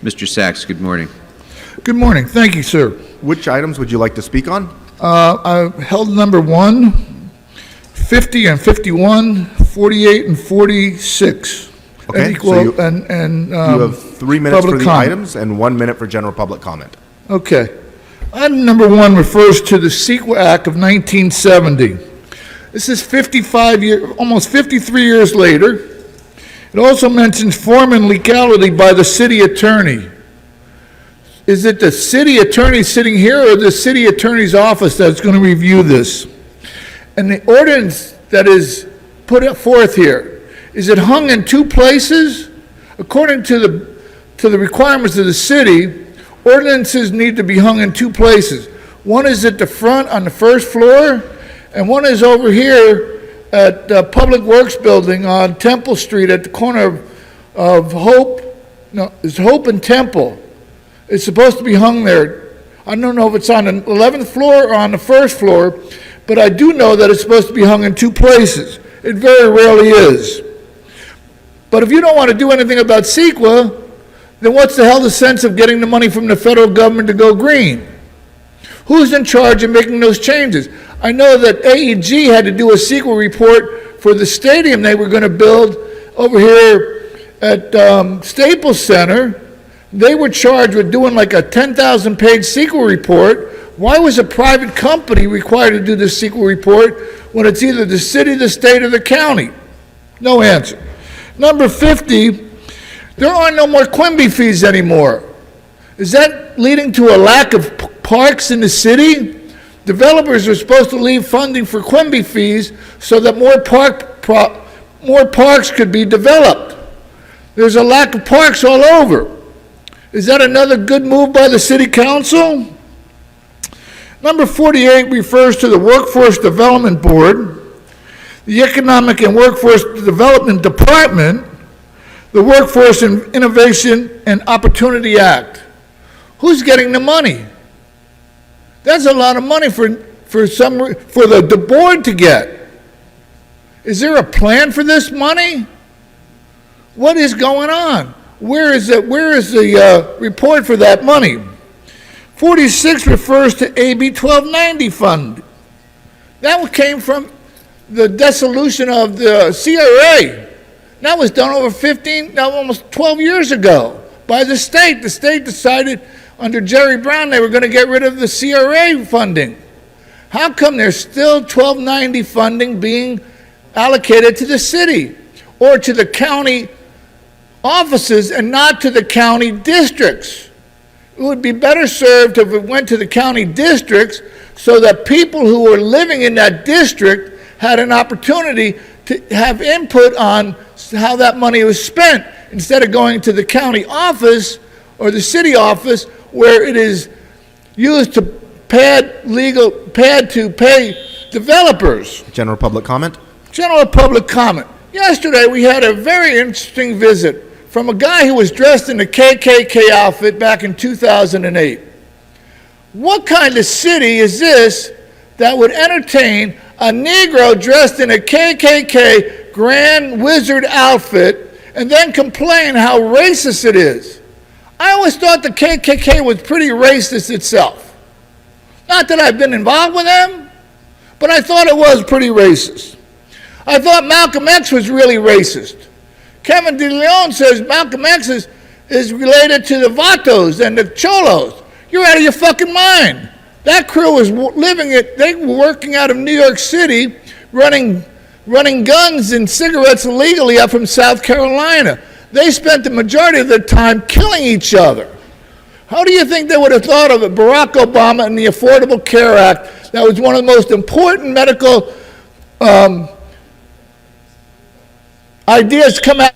Mr. Sax, good morning. Good morning. Thank you, sir. Which items would you like to speak on? I held number 1, 50 and 51, 48 and 46. Okay, And equal, so you you have 3 minutes for public the comment. items and 1 minute for general public comment. Okay. Item number 1 refers to the CEQA Act of 1970. This is almost 53 years later. It also mentions form and legality by the city attorney. Is it the city attorney sitting here or the city attorney's office that's going to review this? And the ordinance that is put forth here, is it hung in 2 places? According to the requirements of the city, ordinances need to be hung in 2 places. One is at the front on the first floor, and one is over here at the Public Works Building on Temple Street at the corner of Hope. No, it's Hope and Temple. It's supposed to be hung there. I don't know if it's on the 11th floor or on the first floor, but I do know that it's supposed to be hung in 2 places. It very rarely is. But if you don't want to do anything about CEQA, then what's the hell the sense of getting the money from the federal government to go green? Who's in charge of making those changes? I know that AEG had to do a CEQA report for the stadium they were going to build over here at Staples Center. They were charged with doing like a 10,000-page CEQA report. Why was a private company required to do this CEQA report when it's either the city, the state, or the county? No answer. Number 50, there are no more Quimby fees anymore. Is that leading to a lack of parks in the city? Developers are supposed to leave funding for Quimby fees so that more parks could be developed. There's a lack of parks all over. Is that another good move by the city council? Number 48 refers to the Workforce Development Board, the Economic and Workforce Development Department, the Workforce Innovation and Opportunity Act. Who's getting the money? That's a lot of money for the board to get. Is there a plan for this money? What is going on? Where is the report for that money? 46 refers to AB 1290 fund. That came from the dissolution of the CRA. That was done over almost 12 years ago by the state. The state decided under Jerry Brown they were going to get rid of the CRA funding. How come there's still 1290 funding being allocated to the city or to the county offices and not to the county districts? It would be better served if it went to the county districts so that people who were living in that district had an opportunity to have input on how that money was spent instead of going to the county office or the city office where it is used to pay developers. General public comment? General public comment. Yesterday we had a very interesting visit from a guy who was dressed in a KKK outfit back in 2008. What kind of city is this that would entertain a Negro dressed in a KKK Grand Wizard outfit and then complain how racist it is? I always thought the KKK was pretty racist itself. Not that I've been involved with them, but I thought it was pretty racist. I thought Malcom X was really racist. Kevin DeLeon says Malcom X is related to the Vatos and the Cholos. You're out of your fucking mind. That crew was they were working out of New York City, running guns and cigarettes illegally up from South Carolina. They spent the majority of their time killing each other. How do you think they would have thought of it, Barack Obama and the Affordable Care Act? That was one of the most important medical ideas come out.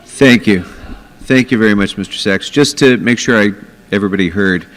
Thank you. Thank you very much, Mr. Sachs. Just to make sure everybody heard,